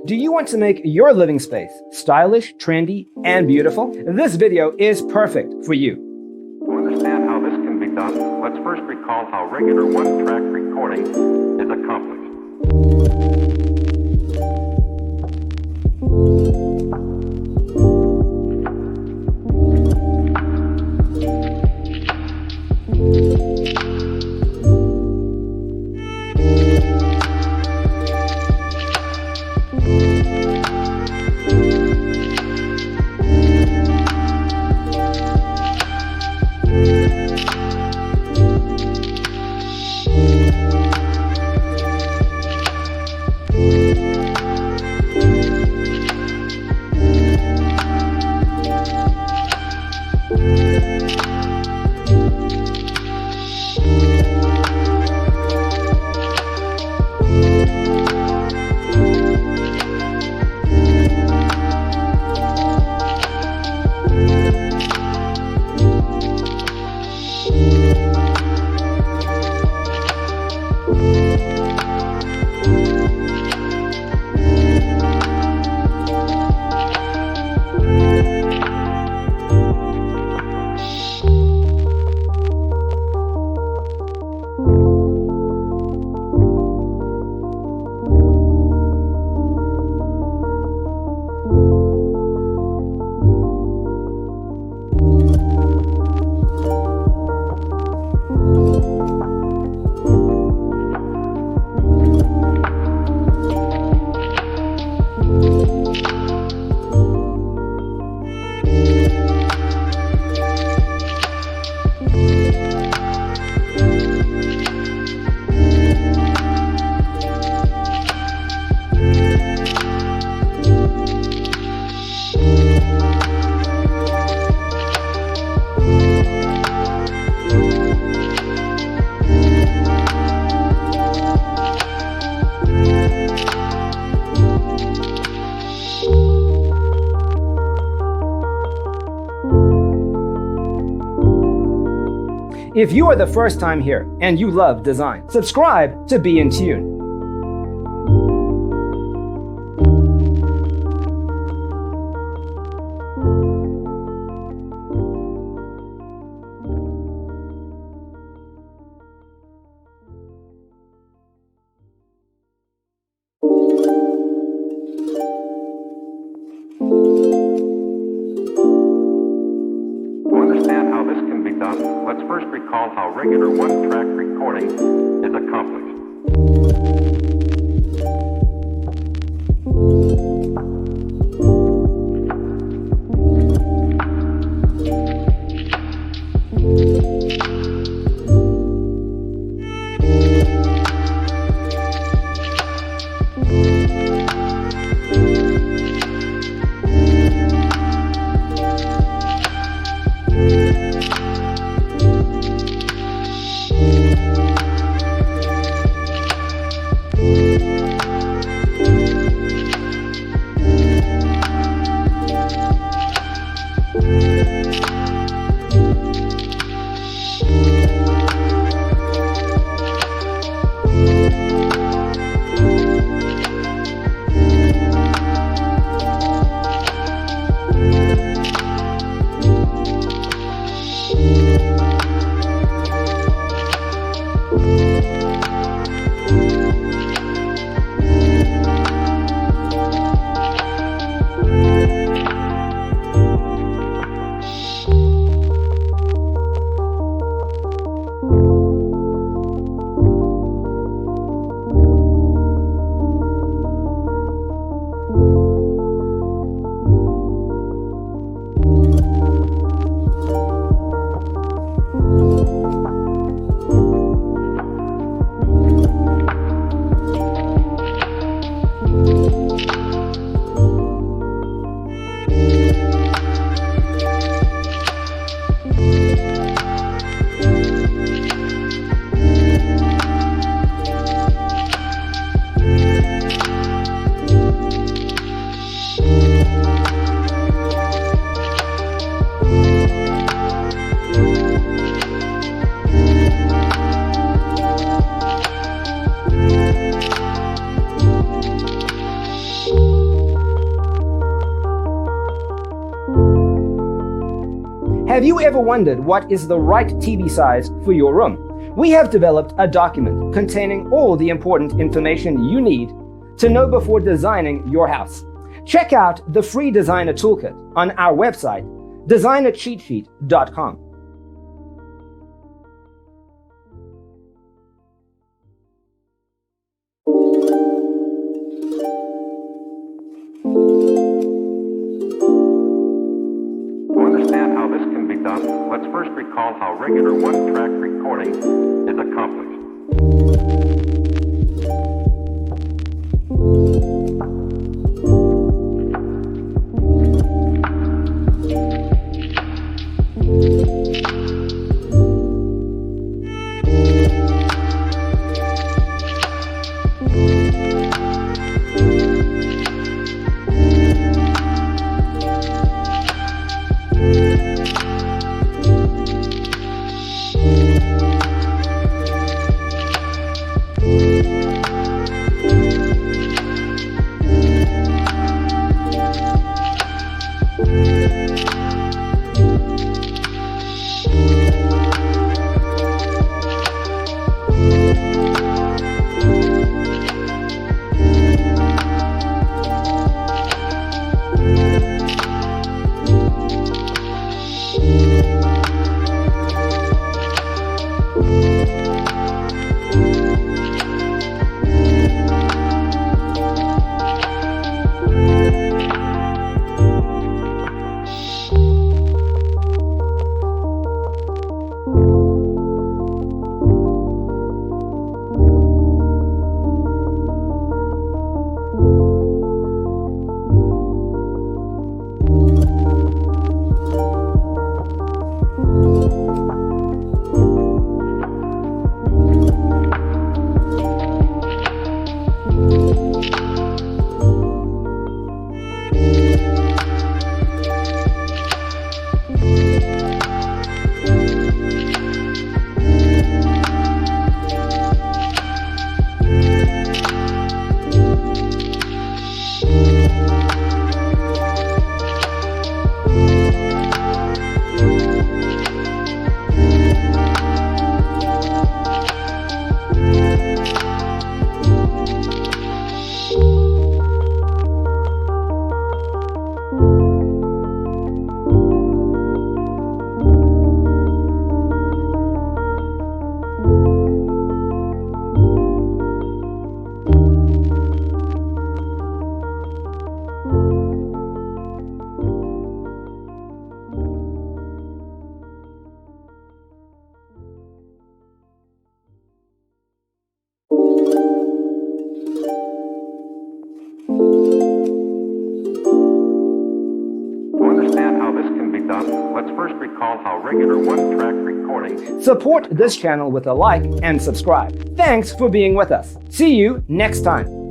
Do you want to make your living space stylish, trendy, and beautiful? This video is perfect for you. To understand how this can be done, let's first recall how regular one-track recording is accomplished. If you are the first time here and you love design, subscribe to Be in Tune. Let's first recall how regular one-track recording is accomplished. Have you ever wondered what is the right TV size for your room? We have developed a document containing all the important information you need to know before designing your house. Check out the free designer toolkit on our website, designercheatsheet.com. To understand how this can be done, let's first recall how regular one-track recording is accomplished. Let's first recall how regular one-track recording. Support this channel with a like and subscribe. Thanks for being with us. See you next time.